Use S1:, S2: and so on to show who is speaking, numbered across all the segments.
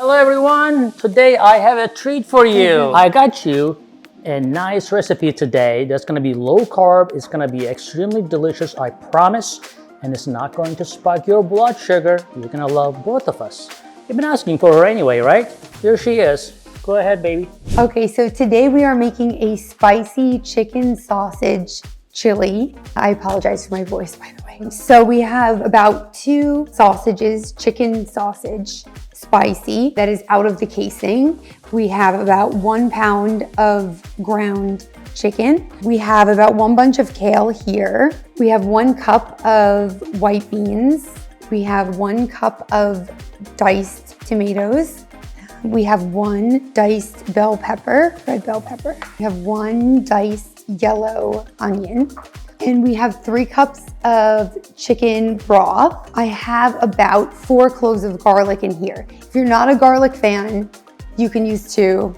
S1: Hello everyone, today I have a treat for you. I got you a nice recipe today that's going to be low carb. It's going to be extremely delicious, I promise, and it's not going to spike your blood sugar. You're going to love both of us. You've been asking for her anyway, right? Here she is. Go ahead, baby.
S2: Okay, so today we are making a spicy chicken sausage chili. I apologize for my voice, by the way. So we have about 2 sausages, chicken sausage, spicy, that is out of the casing. We have about 1 pound of ground chicken. We have about 1 bunch of kale here. We have 1 cup of white beans. We have 1 cup of diced tomatoes. We have 1 diced bell pepper, red bell pepper. We have 1 diced yellow onion. And we have 3 cups of chicken broth. I have about 4 cloves of garlic in here. If you're not a garlic fan, you can use 2.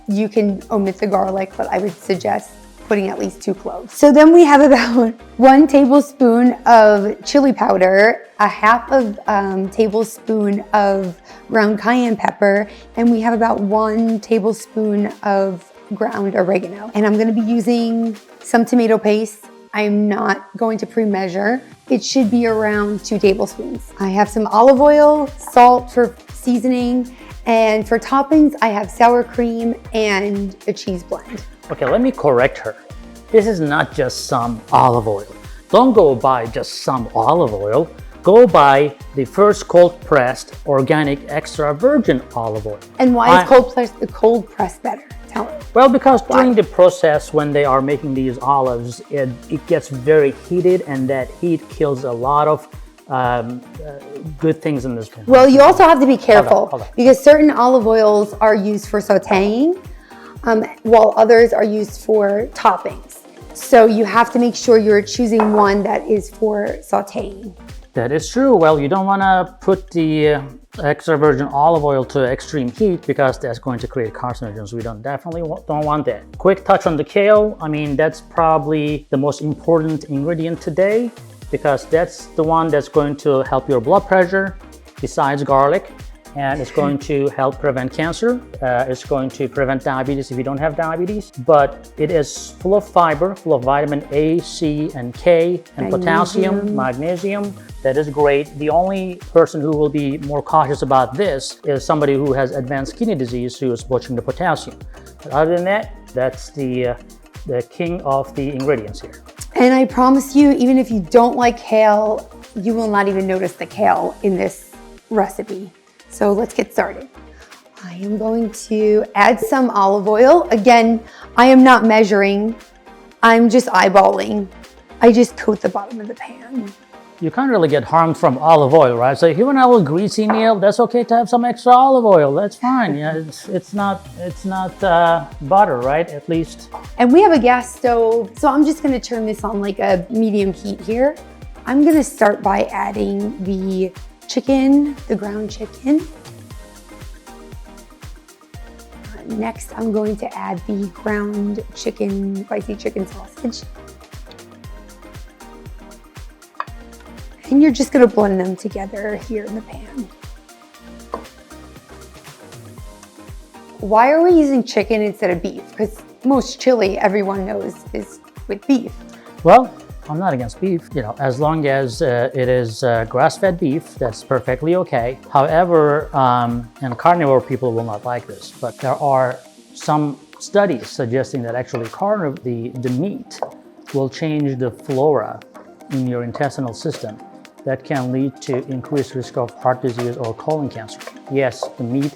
S2: You can omit the garlic, but I would suggest putting at least 2 cloves. So then we have about 1 tablespoon of chili powder, a half of tablespoon of ground cayenne pepper, and we have about 1 tablespoon of ground oregano. And I'm gonna be using some tomato paste. I'm not going to pre-measure. It should be around 2 tablespoons. I have some olive oil, salt for seasoning, and for toppings, I have sour cream and a cheese blend.
S1: Okay, let me correct her. This is not just some olive oil. Don't go buy just some olive oil. Go buy the first cold-pressed organic extra virgin olive oil.
S2: And why is cold pressed better? Tell me.
S1: Well, because during the process when they are making these olives, it gets very heated, and that heat kills a lot of good things in this pan.
S2: Well, you also have to be careful
S1: Hold on.
S2: because certain olive oils are used for sauteing, while others are used for toppings. So you have to make sure you're choosing one that is for sauteing.
S1: That is true. Well, you don't want to put the extra virgin olive oil to extreme heat because that's going to create carcinogens. We definitely don't want that. Quick touch on the kale. I mean, that's probably the most important ingredient today because that's the one that's going to help your blood pressure besides garlic, and it's going to help prevent cancer. It's going to prevent diabetes if you don't have diabetes, but it is full of fiber, full of vitamin A, C, and K, and potassium, magnesium. That is great. The only person who will be more cautious about this is somebody who has advanced kidney disease who is watching the potassium. But other than that, that's the king of the ingredients here.
S2: And I promise you, even if you don't like kale, you will not even notice the kale in this recipe. So let's get started. I am going to add some olive oil. Again, I am not measuring. I'm just eyeballing. I just coat the bottom of the pan.
S1: You can't really get harmed from olive oil, right? So if you want to have a greasy meal, that's okay to have some extra olive oil. That's fine. Yeah, it's not butter, right? At least.
S2: And we have a gas stove, so I'm just going to turn this on like a medium heat here. I'm going to start by adding the chicken, the ground chicken. Next, I'm going to add the ground chicken, spicy chicken sausage. And you're just gonna blend them together here in the pan. Why are we using chicken instead of beef? Because most chili, everyone knows, is with beef.
S1: Well, I'm not against beef, you know, as long as it is grass-fed beef, that's perfectly okay. However, and carnivore people will not like this, but there are some studies suggesting that actually the meat will change the flora in your intestinal system. That can lead to increased risk of heart disease or colon cancer. Yes, the meat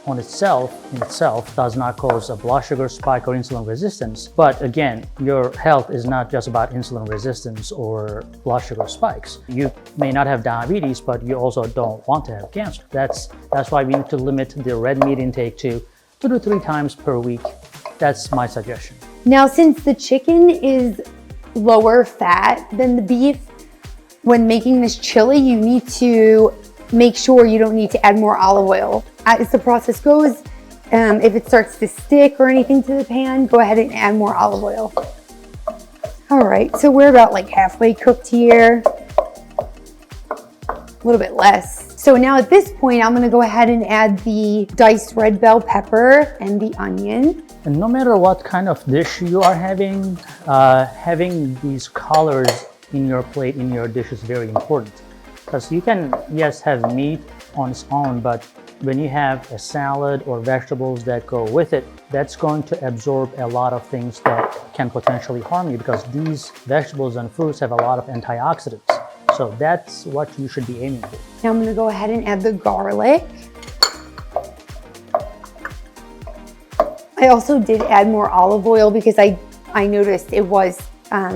S1: in itself does not cause a blood sugar spike or insulin resistance. But again, your health is not just about insulin resistance or blood sugar spikes. You may not have diabetes, but you also don't want to have cancer. That's why we need to limit the red meat intake to 2 to 3 times per week. That's my suggestion.
S2: Now, since the chicken is lower fat than the beef, when making this chili, you need to make sure you don't need to add more olive oil. As the process goes, if it starts to stick or anything to the pan, go ahead and add more olive oil. All right, so we're about like halfway cooked here. a little bit less. So now at this point, I'm gonna go ahead and add the diced red bell pepper and the onion.
S1: And no matter what kind of dish you are having these colors in your plate, in your dish is very important. Because you can, yes, have meat on its own, but when you have a salad or vegetables that go with it, that's going to absorb a lot of things that can potentially harm you, because these vegetables and fruits have a lot of antioxidants. So that's what you should be aiming for.
S2: Now I'm gonna go ahead and add the garlic. I also did add more olive oil because I noticed it was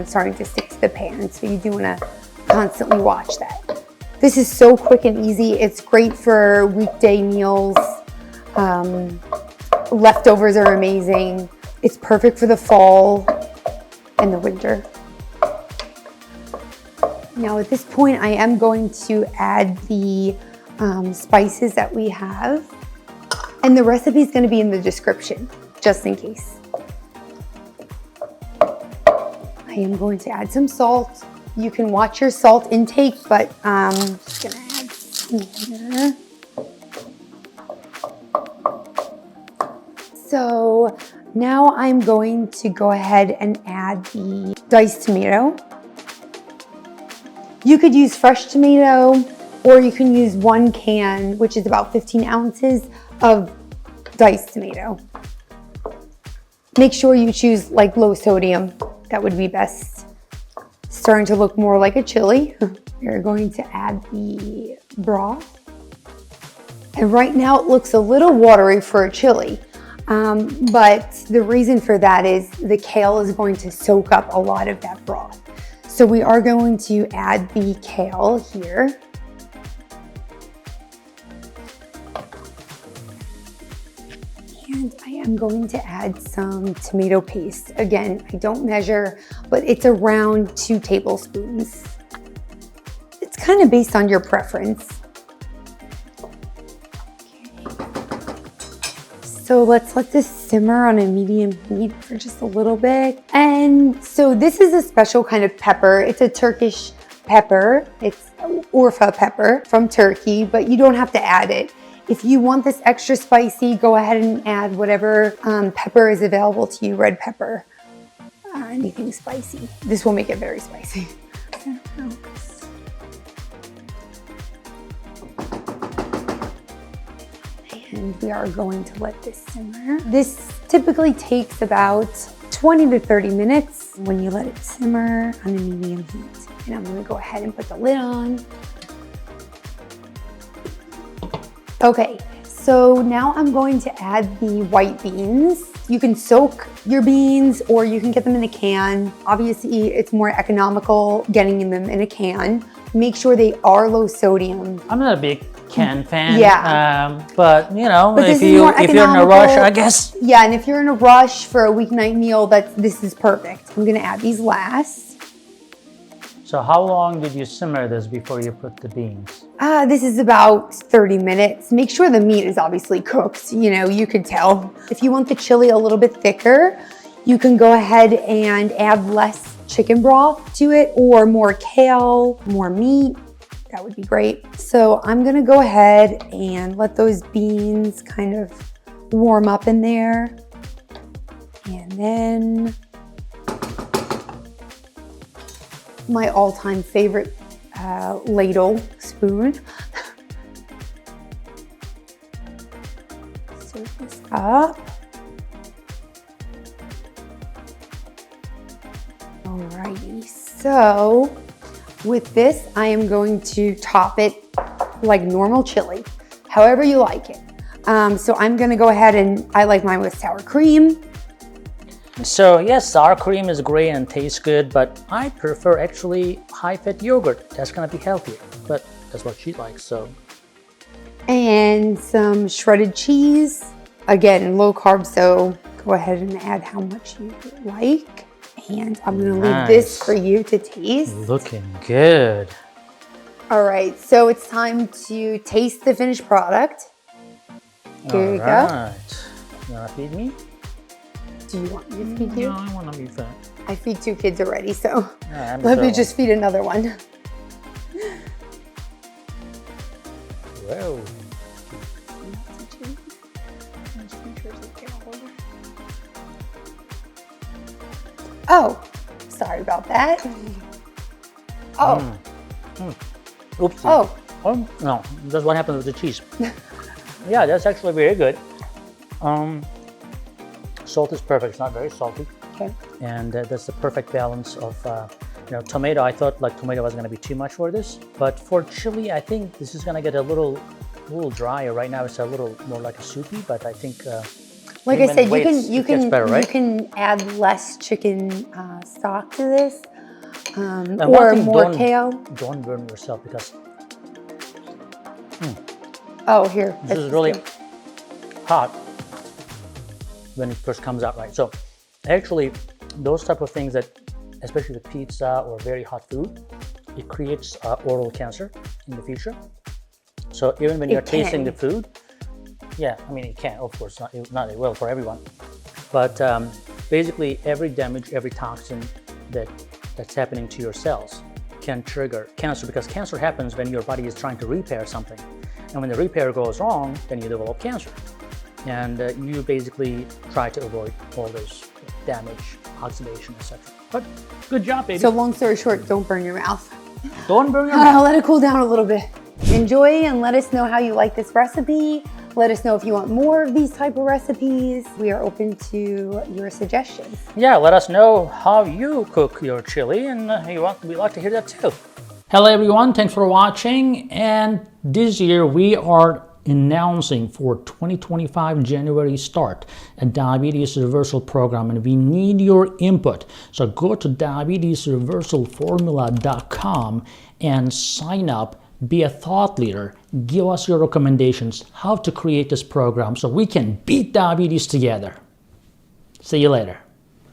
S2: starting to stick to the pan. So you do wanna constantly watch that. This is so quick and easy. It's great for weekday meals. Leftovers are amazing. It's perfect for the fall and the winter. Now at this point, I am going to add the spices that we have. And the recipe is gonna be in the description, just in case. I am going to add some salt. You can watch your salt intake, but I'm just gonna add some here. So now I'm going to go ahead and add the diced tomato. You could use fresh tomato, or you can use 1 can, which is about 15 ounces of diced tomato. Make sure you choose like low sodium, that would be best. Starting to look more like a chili. We're going to add the broth. And right now it looks a little watery for a chili. But the reason for that is the kale is going to soak up a lot of that broth. So we are going to add the kale here. And I am going to add some tomato paste. Again, I don't measure, but it's around 2 tablespoons. It's kind of based on your preference. So let's let this simmer on a medium heat for just a little bit. And so this is a special kind of pepper. It's a Turkish pepper. It's Urfa pepper from Turkey, but you don't have to add it. If you want this extra spicy, go ahead and add whatever pepper is available to you, red pepper, anything spicy. This will make it very spicy. And we are going to let this simmer. This typically takes about 20 to 30 minutes when you let it simmer on a medium heat. And I'm gonna go ahead and put the lid on. Okay, so now I'm going to add the white beans. You can soak your beans or you can get them in a can. Obviously, it's more economical getting them in a can. Make sure they are low sodium.
S1: I'm not a big can fan.
S2: Yeah.
S1: But you know,
S2: But
S1: if you're in a rush, I guess.
S2: Yeah, and if you're in a rush for a weeknight meal, this is perfect. I'm gonna add these last.
S1: So how long did you simmer this before you put the beans?
S2: This is about 30 minutes. Make sure the meat is obviously cooked. You know, you can tell. If you want the chili a little bit thicker, you can go ahead and add less chicken broth to it or more kale, more meat. That would be great. So I'm gonna go ahead and let those beans kind of warm up in there. And then my all-time favorite ladle spoon. Serve this up. Alrighty, so with this, I am going to top it like normal chili, however you like it. So I'm gonna go ahead and I like mine with sour cream.
S1: So yes, sour cream is great and tastes good, but I prefer actually high-fat yogurt. That's gonna be healthier, but that's what she likes, so.
S2: And some shredded cheese. Again, low carb, so go ahead and add how much you like. And I'm gonna leave this for you to taste.
S1: Looking good.
S2: All right, so it's time to taste the finished product. Here you go.
S1: You wanna feed me?
S2: Do you want me to feed you?
S1: No, I wanna be fed.
S2: I feed 2 kids already, so
S1: Yeah,
S2: let me just feed another one. Oh, sorry about that. Oh.
S1: Oopsie.
S2: Oh.
S1: Oh, no, that's what happened with the cheese. Yeah, that's actually very good. Salt is perfect, it's not very salty.
S2: Okay.
S1: And that's the perfect balance of, tomato. I thought like tomato was gonna be too much for this, but for chili, I think this is gonna get a little drier. Right now it's a little more like a soupy, but I think
S2: like I said, you
S1: can
S2: add less chicken stock to this,
S1: and
S2: or more kale.
S1: Don't burn yourself because
S2: Oh, here.
S1: this is really hot when it first comes out, right? So actually, those type of things that, especially with pizza or very hot food, it creates oral cancer in the future. So even when you're tasting the food, yeah, I mean, it can, of course, it will for everyone. But basically, every damage, every toxin that's happening to your cells can trigger cancer, because cancer happens when your body is trying to repair something. And when the repair goes wrong, then you develop cancer. And you basically try to avoid all those damage, oxidation, etc. But good job, baby.
S2: So long story short, don't burn your mouth.
S1: Don't burn your mouth.
S2: Let it cool down a little bit. Enjoy and let us know how you like this recipe. Let us know if you want more of these type of recipes. We are open to your suggestions.
S1: Yeah, let us know how you cook your chili, and we'd like to hear that too. Hello everyone, thanks for watching. And this year we are announcing for 2025 January start a diabetes reversal program, and we need your input. So go to diabetesreversalformula.com and sign up. Be a thought leader. Give us your recommendations how to create this program so we can beat diabetes together. See you later.